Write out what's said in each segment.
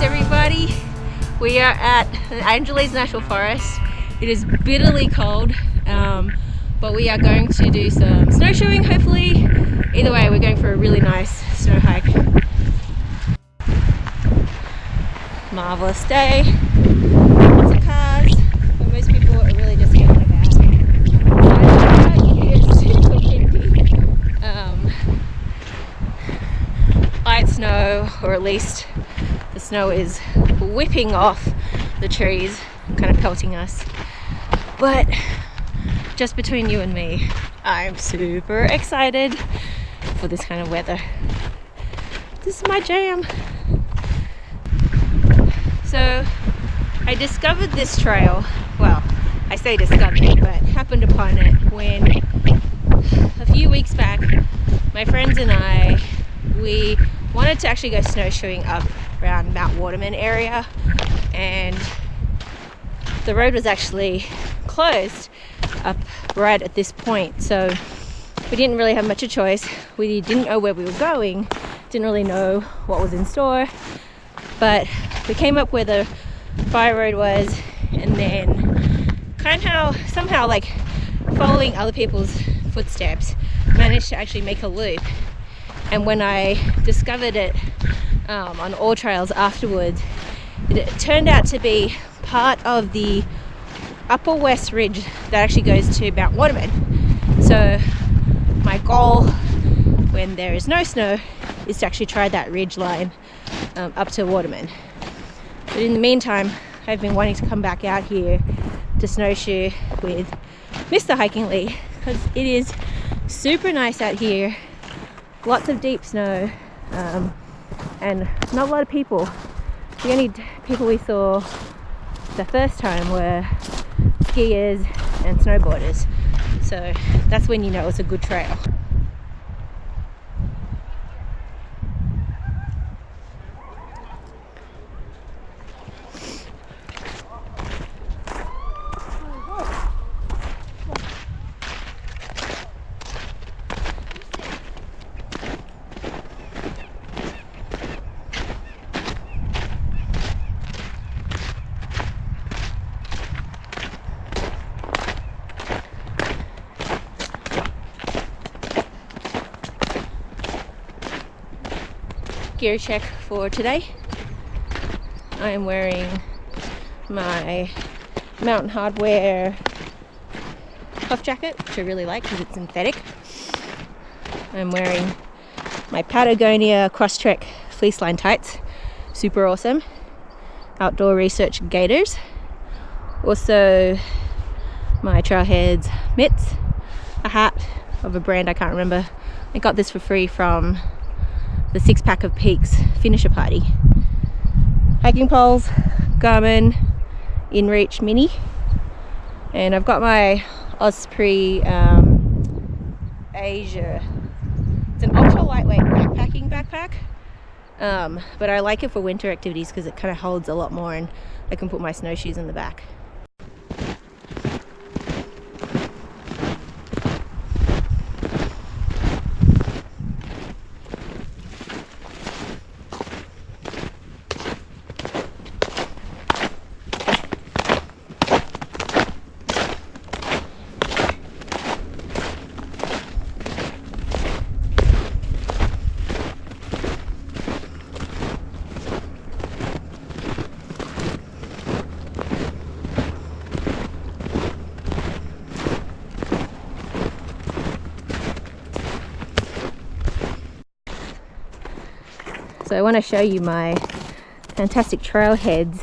Everybody, we are at Angeles National Forest. It is bitterly cold, but we are going to do some snowshoeing hopefully. Either way, we're going for a really nice snow hike. Marvelous day, lots of cars, but most people are really just getting about. It's super windy. Light snow, or at least the snow is whipping off the trees, kind of pelting us. But just between you and me, I'm super excited for this kind of weather. This is my jam. So I discovered this trail, well, I say discovered, but happened upon it when a few weeks back my friends and I, we wanted to actually go snowshoeing up around Mount Waterman area, and the road was actually closed up right at this point, so we didn't really have much of a choice. We didn't know where we were going, didn't really know what was in store, but we came up where the fire road was, and then somehow like following other people's footsteps, managed to actually make a loop. And when I discovered it on all trails afterwards, it turned out to be part of the Upper West Ridge that actually goes to Mount Waterman. So my goal when there is no snow is to actually try that ridge line up to Waterman. But in the meantime, I've been wanting to come back out here to snowshoe with Mr. Hiking Lee, because it is super nice out here. Lots of deep snow, and not a lot of people. The only people we saw the first time were skiers and snowboarders, so that's when you know it's a good trail. Gear check for today. I am wearing my Mountain Hardwear puff jacket, which I really like because it's synthetic. I'm wearing my Patagonia Crosstrek fleece line tights, super awesome. Outdoor Research gaiters. Also my Trailheads mitts, a hat of a brand I can't remember. I got this for free from the 6-pack of Peaks finisher party. Hiking poles, Garmin InReach Mini, and I've got my Osprey Asia. It's an ultra lightweight backpack, but I like it for winter activities because it kind of holds a lot more, and I can put my snowshoes in the back. So I want to show you my fantastic Trailheads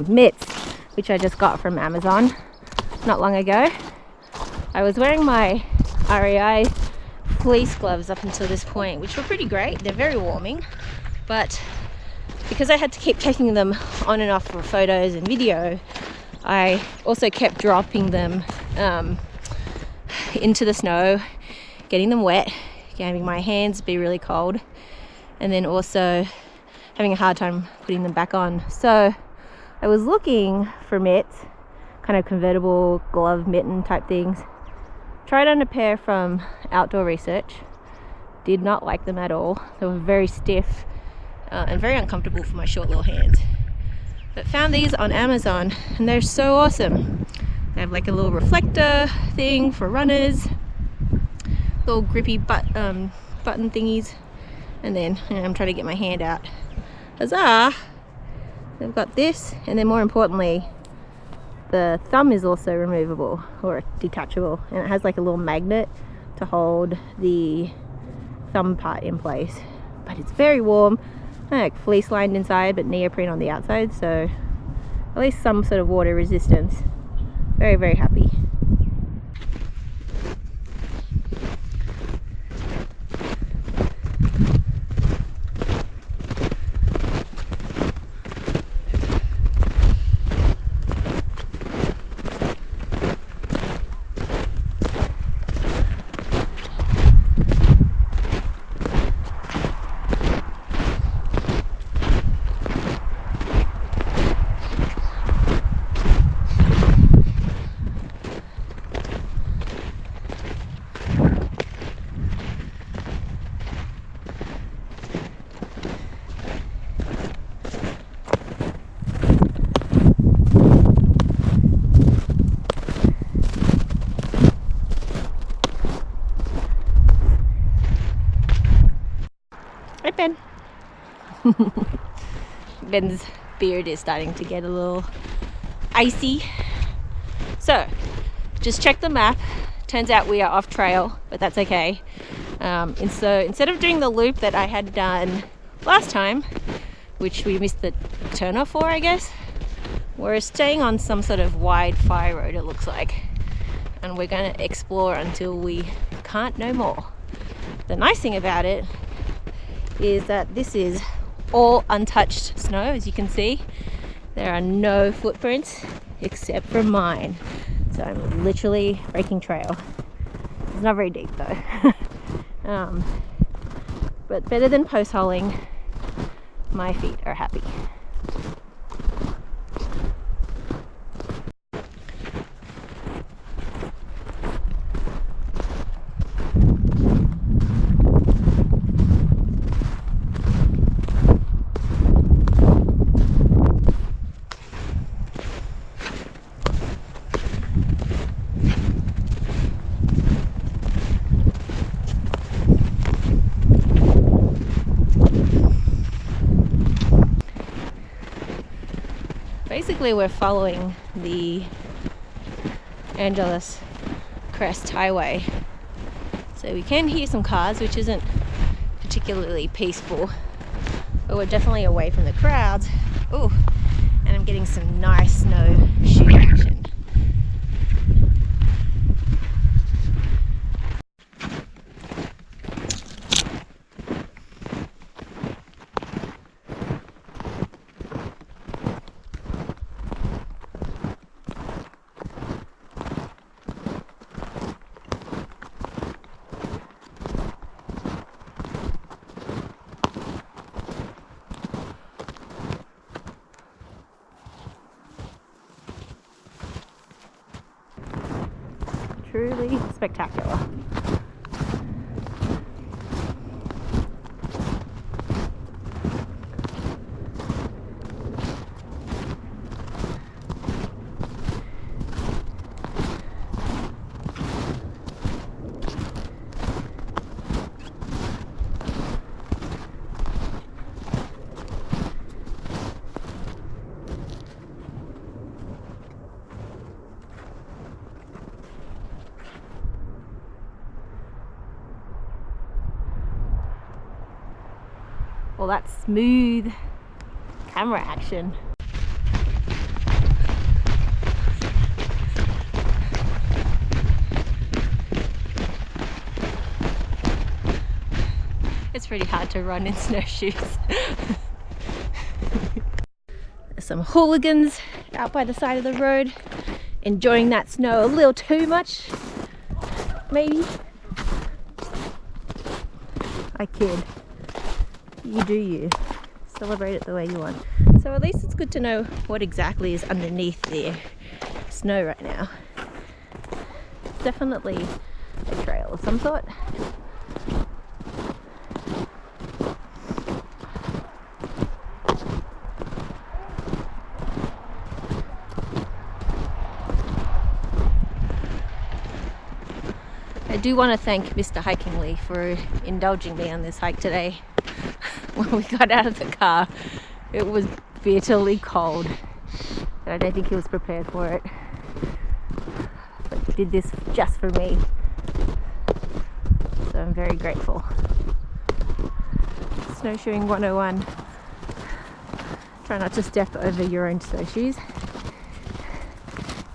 mitts, which I just got from Amazon not long ago. I was wearing my REI fleece gloves up until this point, which were pretty great. They're very warming, but because I had to keep taking them on and off for photos and video, I also kept dropping them into the snow, getting them wet, having my hands be really cold, and then also having a hard time putting them back on. So I was looking for mitts, kind of convertible glove mitten type things. Tried on a pair from Outdoor Research, did not like them at all. They were very stiff, and very uncomfortable for my short little hands. But found these on Amazon and they're so awesome. They have like a little reflector thing for runners, little grippy button thingies, and then I'm trying to get my hand out. Huzzah! They've got this, and then more importantly, the thumb is also removable or detachable, and it has like a little magnet to hold the thumb part in place. But it's very warm, like fleece lined inside but neoprene on the outside, so at least some sort of water resistance. Very, very happy. Right, Ben? Ben's beard is starting to get a little icy. So, just check the map. Turns out we are off trail, but that's okay. And so instead of doing the loop that I had done last time, which we missed the turnoff for, I guess, we're staying on some sort of wide fire road, it looks like. And we're going to explore until we can't no more. The nice thing about it is that this is all untouched snow, as you can see. There are no footprints except for mine. So I'm literally breaking trail. It's not very deep though. But better than post holing. My feet are happy. Basically, we're following the Angeles Crest Highway, so we can hear some cars, which isn't particularly peaceful, but we're definitely away from the crowds. Oh, and I'm getting some nice snowshoe action. Truly spectacular. Well, that's smooth camera action. It's pretty hard to run in snowshoes. There's some hooligans out by the side of the road, enjoying that snow a little too much, maybe. I kid. You do you. Celebrate it the way you want. So at least it's good to know what exactly is underneath the snow right now. Definitely a trail of some sort. I do want to thank Mr. Hiking Lee for indulging me on this hike today. When we got out of the car, it was bitterly cold. But I don't think he was prepared for it. But he did this just for me. So I'm very grateful. Snowshoeing 101. Try not to step over your own snowshoes.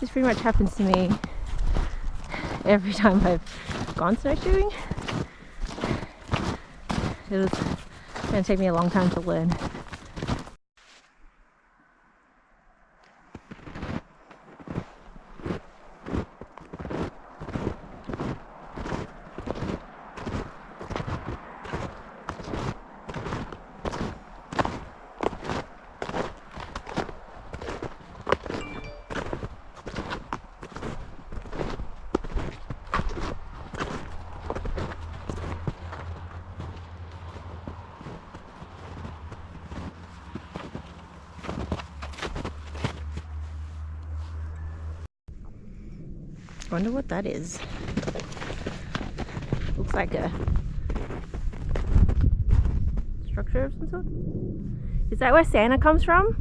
This pretty much happens to me every time I've gone snowshoeing. It was going to take me a long time to learn. I wonder what that is. Looks like a structure of some sort. Is that where Santa comes from?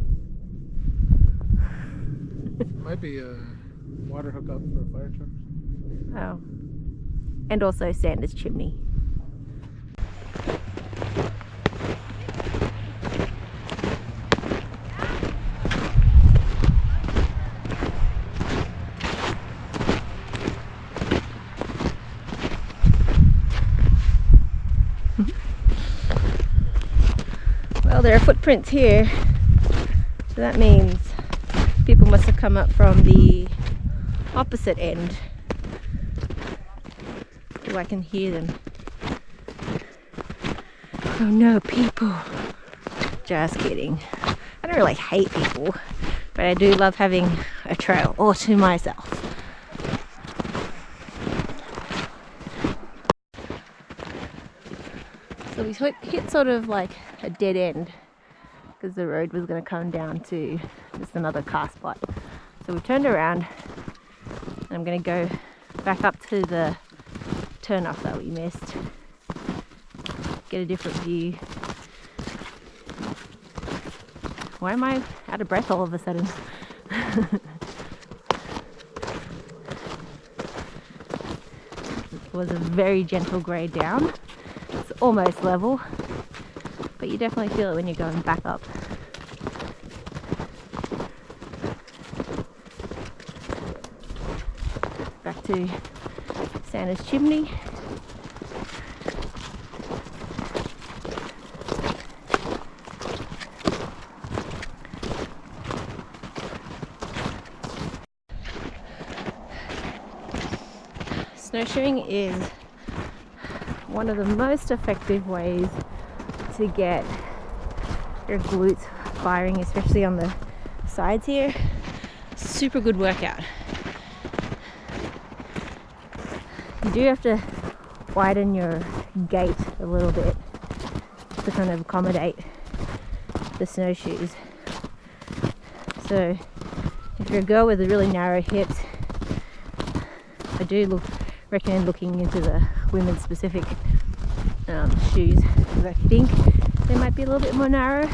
Might be a water hookup for a fire truck. Oh. And also Santa's chimney. Well, there are footprints here, so that means people must have come up from the opposite end. Oh, I can hear them. Oh no, people. Just kidding. I don't really hate people, but I do love having a trail all to myself. So we hit sort of like a dead end because the road was going to come down to just another car spot. So we turned around and I'm going to go back up to the turn off that we missed. Get a different view. Why am I out of breath all of a sudden? It was a very gentle grade down. It's almost level, but you definitely feel it when you're going back up. Back to Santa's chimney. Snowshoeing is one of the most effective ways to get your glutes firing, especially on the sides here. Super good workout. You do have to widen your gait a little bit to kind of accommodate the snowshoes. So if you're a girl with really narrow hips, I do recommend looking into the women's specific shoes, because I think they might be a little bit more narrow.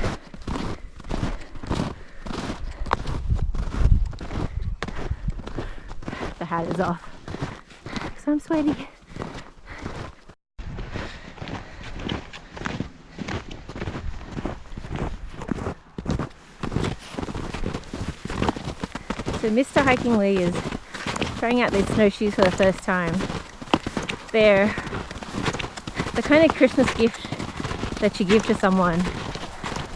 The hat is off because I'm sweating. So Mr. Hiking Lee is trying out these snowshoes for the first time. They're the kind of Christmas gift that you give to someone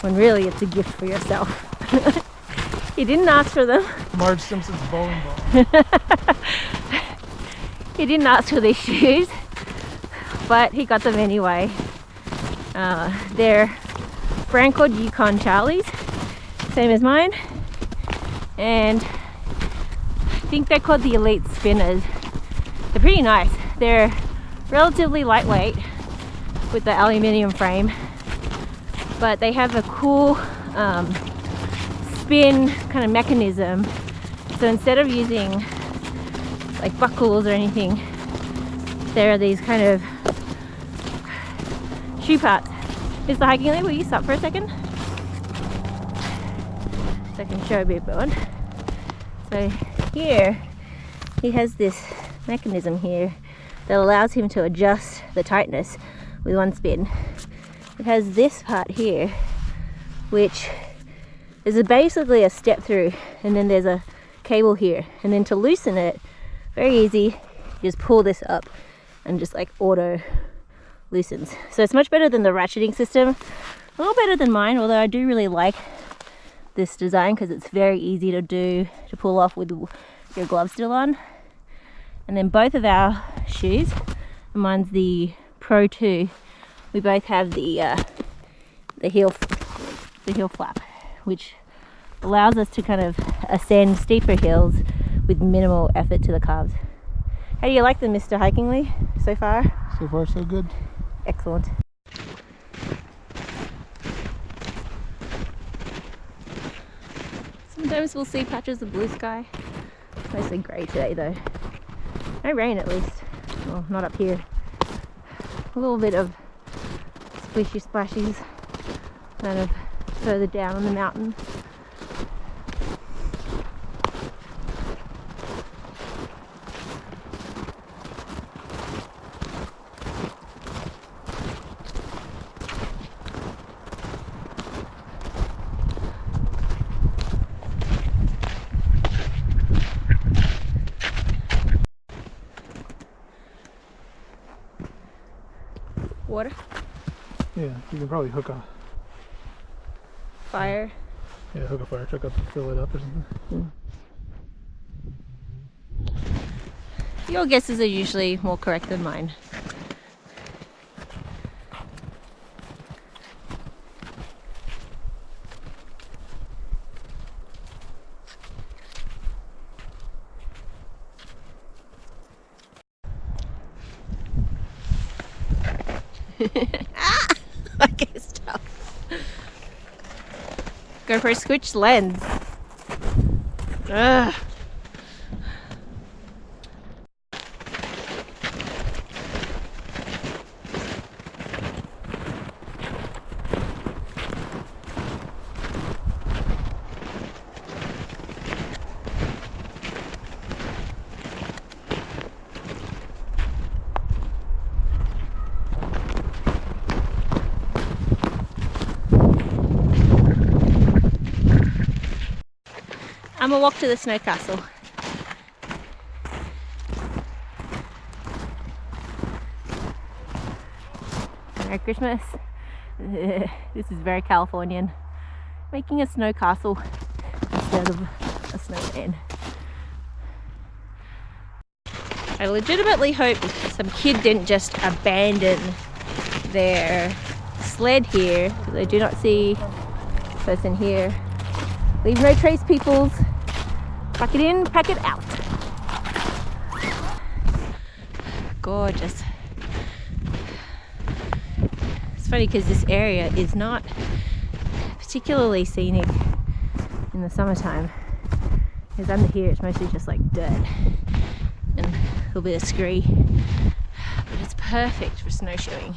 when really it's a gift for yourself. He didn't ask for them. Marge Simpson's bowling ball. He didn't ask for these shoes, but he got them anyway. They're brand called Yukon Charlies, same as mine, and I think they're called the Elite Spinners. They're pretty nice. They're relatively lightweight with the aluminium frame, but they have a cool spin kind of mechanism. So instead of using like buckles or anything, there are these kind of shoe paths. Mr. Hiking Lee, will you stop for a second? So I can show a bit on. So here, he has this mechanism here that allows him to adjust the tightness with one spin. It has this part here, which is basically a step through, and then there's a cable here. And then to loosen it, very easy, you just pull this up and just like auto loosens. So it's much better than the ratcheting system, a little better than mine, although I do really like this design because it's very easy to do, to pull off with your gloves still on. And then both of our shoes, and mine's the Pro 2, we both have the heel flap, which allows us to kind of ascend steeper hills with minimal effort to the calves. How do you like them, Mr. Hiking Lee, so far? So far, so good. Excellent. Sometimes we'll see patches of blue sky. It's mostly grey today though. No rain at least. Well, not up here. A little bit of splishy splashies kind of further down on the mountain. Water? Yeah, you can probably hook a Fire? Yeah, hook a fire truck up and fill it up or something. Your guesses are usually more correct than mine. Ah! Okay, stop. GoPro switched lens. Ugh. I'm gonna walk to the snow castle. Merry Christmas. This is very Californian. Making a snow castle instead of a snowman. I legitimately hope some kid didn't just abandon their sled here, because I do not see a person here. Leave no trace, peoples. Pack it in, pack it out. Gorgeous. It's funny because this area is not particularly scenic in the summertime. Because under here it's mostly just like dirt and a little bit of scree. But it's perfect for snowshoeing.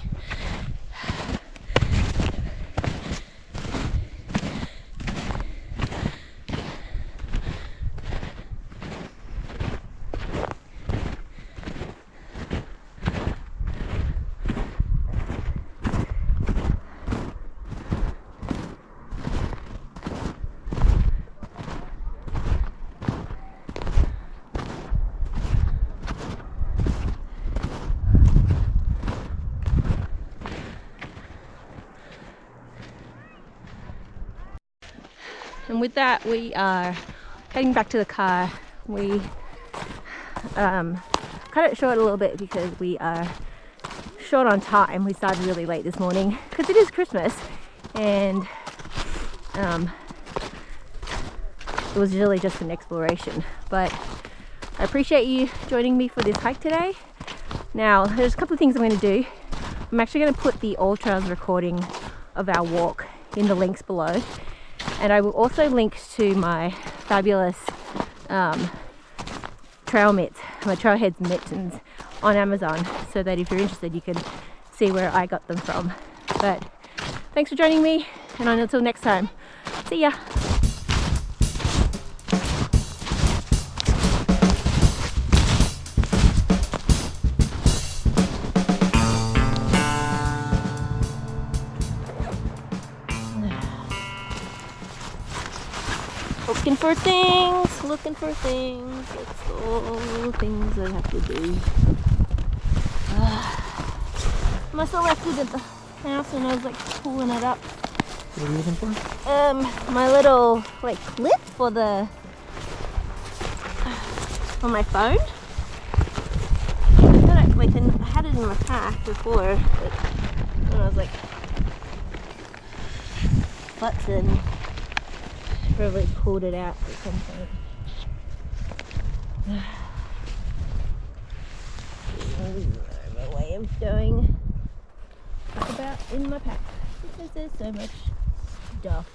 And with that, we are heading back to the car. We cut it short a little bit because we are short on time. We started really late this morning because it is Christmas, and it was really just an exploration. But I appreciate you joining me for this hike today. Now, there's a couple of things I'm going to do. I'm actually going to put the All Trails recording of our walk in the links below. And I will also link to my fabulous trail mitts, my Trailheads mittens, on Amazon, so that if you're interested, you can see where I got them from. But thanks for joining me, and until next time, see ya. Looking for things, looking for things. That's all the things I have to do. Must have left it at the house when I was like pulling it up. What are you looking for? My little like clip for my phone. I had it in my pack before, but when I was like button. Probably pulled it out at some point. My way of going about in my pack because there's so much stuff.